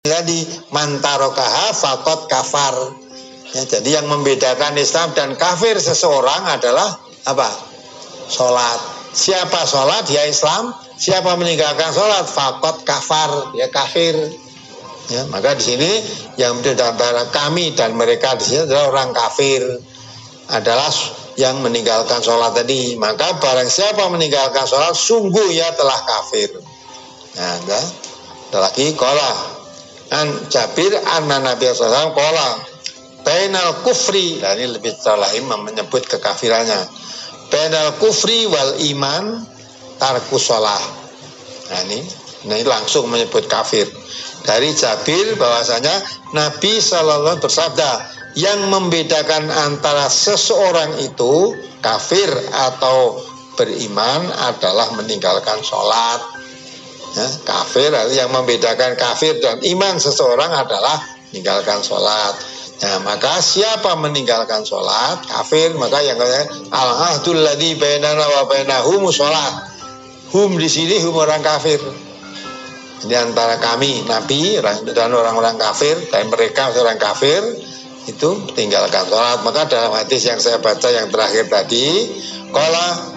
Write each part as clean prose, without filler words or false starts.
Jadi mantarokaha fakot kafar. Ya, jadi yang membedakan Islam dan kafir seseorang adalah apa? Sholat. Siapa sholat dia Islam, siapa meninggalkan sholat fakot kafar, dia kafir. Ya, maka di sini yang berbeda antara kami dan mereka di sini adalah orang kafir, adalah yang meninggalkan sholat tadi. Maka barang siapa meninggalkan sholat sungguh ia telah kafir. Nah, ada lagi kola an Jabir anna Nabi SAW kola bainal kufri. Nah, ini lebih terlalu menyebut kekafirannya. Bainal kufri wal iman tarkus sholah. Nah, ini langsung menyebut kafir. Dari Jabir bahwasanya Nabi SAW bersabda, yang membedakan antara seseorang itu kafir atau beriman adalah meninggalkan sholat. Ya, kafir, yang membedakan kafir dan iman seseorang adalah meninggalkan sholat. Nah, maka siapa meninggalkan sholat kafir, maka yang al-ahdul ladzi bainana wa bainahum sholat. Hum di sini hum orang kafir. Ini antara kami Nabi dan orang-orang kafir, dan mereka orang kafir itu tinggalkan sholat. Maka dalam hadis yang saya baca yang terakhir tadi, qala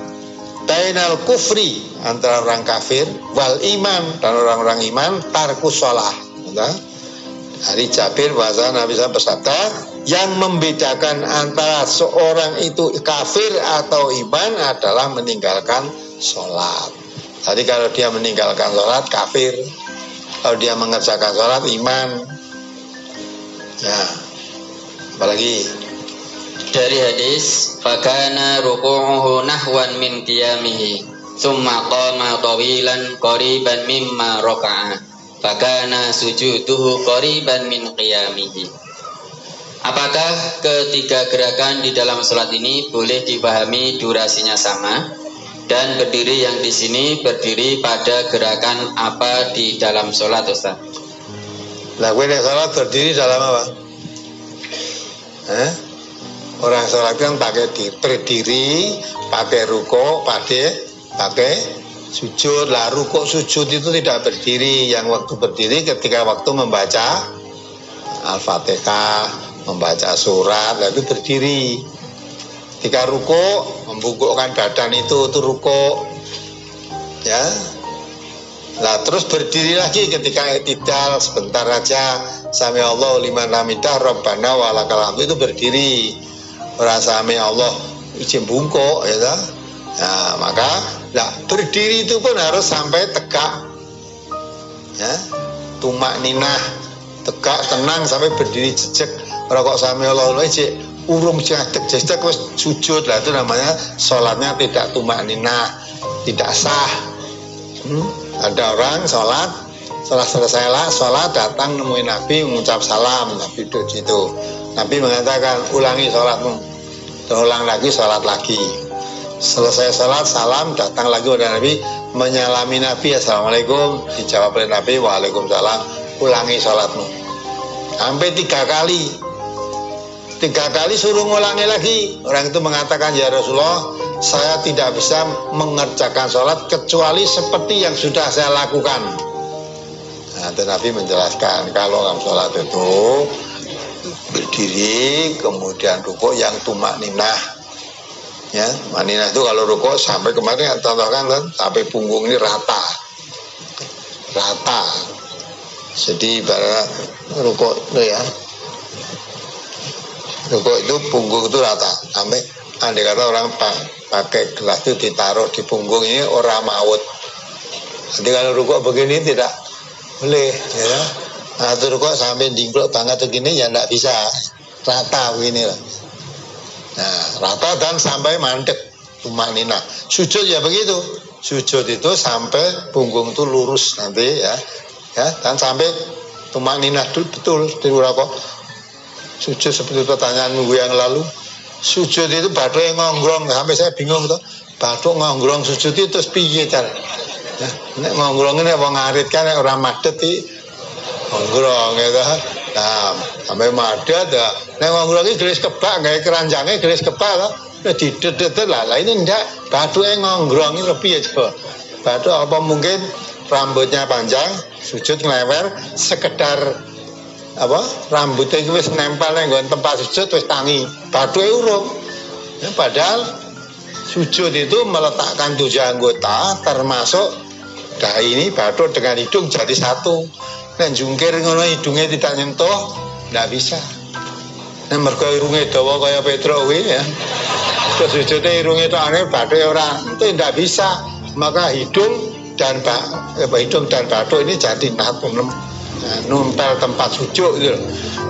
bainal kufri, antara orang kafir, wal iman, dan orang-orang iman, tarkus sholah. Dari Jabir bahasa Nabi SAW bersabda, yang membedakan antara seorang itu kafir atau iman adalah meninggalkan sholat. Jadi kalau dia meninggalkan sholat kafir, kalau dia mengerjakan sholat iman. Ya, apalagi dari hadis fakana ruku'uhu nahwan min qiyamihi summa qama tawilan qariban mimma raka'a fakana sujuduhu qariban min qiyamihi. Apakah ketiga gerakan di dalam sholat ini boleh dipahami durasinya sama? Dan berdiri yang di sini berdiri pada gerakan apa di dalam sholat, Ustaz? Lah, gue sholat berdiri dalam apa? Orang sholat kan pakai berdiri, pakai ruko, pakai sujud. Lah, ruko sujud itu tidak berdiri. Yang waktu berdiri ketika waktu membaca Al-Fatihah, membaca surat, lah itu berdiri. Ketika ruko membungkukkan badan itu ruko, ya. Lah terus berdiri lagi ketika i'tidal sebentar aja, sami Allah liman hamidah rabbana walakal hamd, itu berdiri. Ora sami Allah izin bungkuk, ya toh. Nah, maka berdiri itu pun harus sampai tegak. Ya. Tumak ninah, tegak tenang sampai berdiri jejak. Ora kok sami Allah izin urung jadek wis sujud, lah itu namanya sholatnya tidak tumak ninah, tidak sah. Ada orang sholat, setelah selesai sholat datang nemuin Nabi mengucap salam, Nabi duduk situ. Nabi mengatakan ulangi sholatmu, terulang lagi sholat lagi. Selesai sholat salam, datang lagi kepada Nabi menyalami Nabi, assalamualaikum, dijawab oleh Nabi waalaikumsalam, ulangi sholatmu. Sampai 3 kali. 3 kali suruh ngulangi lagi. Orang itu mengatakan, ya Rasulullah, saya tidak bisa mengerjakan sholat kecuali seperti yang sudah saya lakukan. Nah, Nabi menjelaskan kalau dalam sholat itu berdiri, kemudian rukuk yang tumak ninah. Ya, ninah itu kalau rukuk sampai kemarin contohkan kan, sampai punggung ini rata. Jadi ibarat rukuk itu ya. Rukuk itu punggung itu rata, sampai andai kata orang pakai gelas itu ditaruh di punggung ini orang maut. Jadi kalau rukuk begini tidak boleh, ya. Nah, itu rukuk sampai dingklok banget begini ya tidak bisa, rata begini lah. Nah, rata dan sampai mandek tumak ninah. Sujud ya begitu, sujud itu sampai punggung itu lurus nanti ya, dan sampai tumak ninah betul di rukuk. Sujud seperti pertanyaan minggu yang lalu, sujud itu bathuk yang ngongrong, sampai saya bingung tuh, bathuk ngongrong sujud itu terus piye cara? Nek ngongrong ini wong ngarit kan orang madet iki ngongrong gitu. Nah, sampai madet ya. Nek ngongrong iki gelis kebak, gawe keranjangnya gelis kebak loh. Nek didet-dedet lah ini ndak, bathuk yang ngongrong iki piye coba? Bathuk apa mungkin rambutnya panjang, sujud ngelewer sekedar apa rambutnya itu wis nempel nang tempat sujud wis tangi bathuke urung ya, padahal sujud itu meletakkan 7 anggota termasuk dahi ini bathuk dengan hidung jadi satu. Nek jungkir ngono hidungnya tidak nyentuh ndak bisa. Nek mergo irunge dawa kaya Petruk kuwi ya terus sujudnya irunge tokane bathuke ora itu ndak bisa. Maka hidung dan bathuk ini jadi nempel tempat sujud gitu.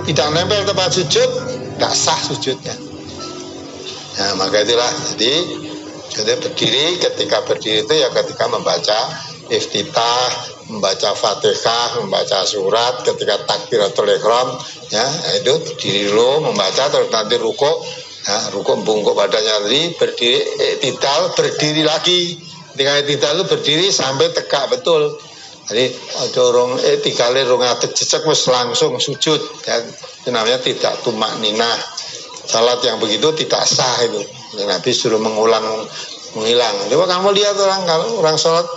Tidak nempel tempat sujud tidak sah sujudnya. Nah maka itulah jadi berdiri, ketika berdiri itu ya ketika membaca iftitah, membaca fatihah, membaca surat, ketika takbiratul ihram ya itu berdiri dulu membaca terus nanti rukuk ya, rukuk bungkuk badannya tadi berdiri iktidal berdiri lagi. Ketika iktidal itu berdiri sampai tegak betul. Jadi dorong tiga kali rong atek jejak wis langsung sujud ya, itu namanya tidak tumak ninah. Salat yang begitu tidak sah itu. Ya, Nabi suruh mengulang menghilang. Coba kamu lihat kalau orang sholat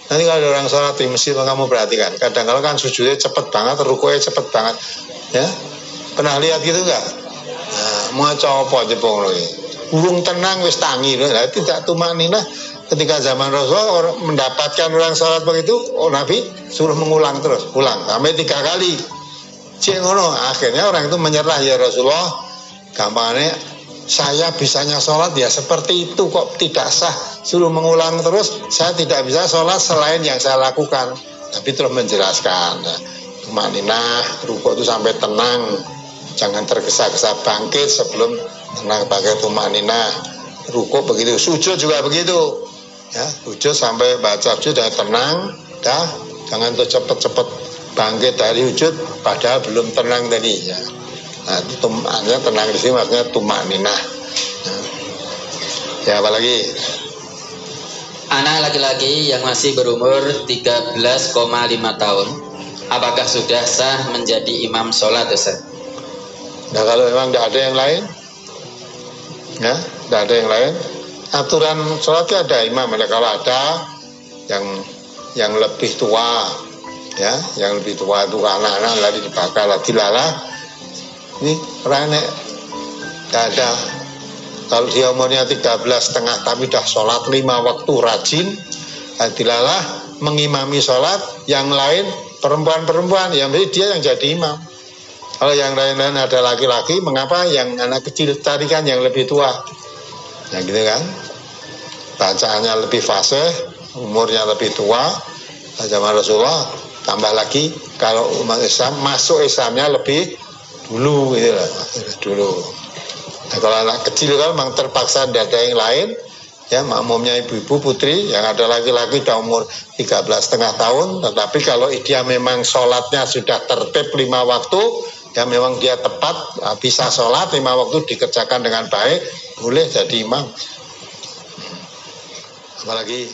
nanti kalau ada orang sholat di masjid kamu perhatikan. Kadang-kadang kan sujudnya cepet banget, rukuknya cepet banget. Ya pernah lihat gitu enggak? Nah, mau coba jepong lagi. Urung tenang wis tangi. Nah, tidak tumak ninah. Ketika zaman Rasulullah mendapatkan orang sholat begitu, Nabi suruh mengulang terus, ulang sampai 3 kali. Cik ngono, akhirnya orang itu menyerah ya Rasulullah. Gampangnya saya bisanya sholat ya seperti itu kok tidak sah. Suruh mengulang terus, saya tidak bisa sholat selain yang saya lakukan. Nabi terus menjelaskan, tumaninah, rukuk itu sampai tenang, jangan tergesa-gesa bangkit sebelum tenang pakai tumaninah. Rukuk begitu, sujud juga begitu. Ya, sujud sampai baca sujud dan tenang, dah jangan tuh cepet-cepet bangkit dari sujud padahal belum tenang tadi ya. Nah, itu tenang di sini maksudnya tumaninah. Nah. Ya apalagi anak laki-laki yang masih berumur 13,5 tahun, apakah sudah sah menjadi imam sholat Ustaz? Nah kalau memang tidak ada yang lain, ya tidak ada yang lain. Aturan sholatnya ada imam, kalau ada yang lebih tua, ya, yang lebih tua itu anak-anak lagi dibakar, lagi lalah, ini orang ini tidak ada. Kalau dia umurnya 13,5 tapi dah sholat 5 waktu rajin, dilalah mengimami sholat, yang lain perempuan-perempuan, yang dia yang jadi imam. Kalau yang lain-lain ada laki-laki, mengapa yang anak kecil tarikan yang lebih tua? Ya gitu kan, bacaannya lebih fasih, umurnya lebih tua, zaman Rasulullah. Tambah lagi kalau umat Islam masuk Islamnya lebih dulu gitu lah, dulu. Nah, kalau anak kecil kan memang terpaksa tidak ada yang lain, ya makmumnya ibu-ibu putri, yang ada laki-laki udah umur 13,5 tahun. Tetapi kalau dia memang sholatnya sudah tertib 5 waktu, ya memang dia tepat bisa sholat 5 waktu dikerjakan dengan baik, boleh jadi imam. Apalagi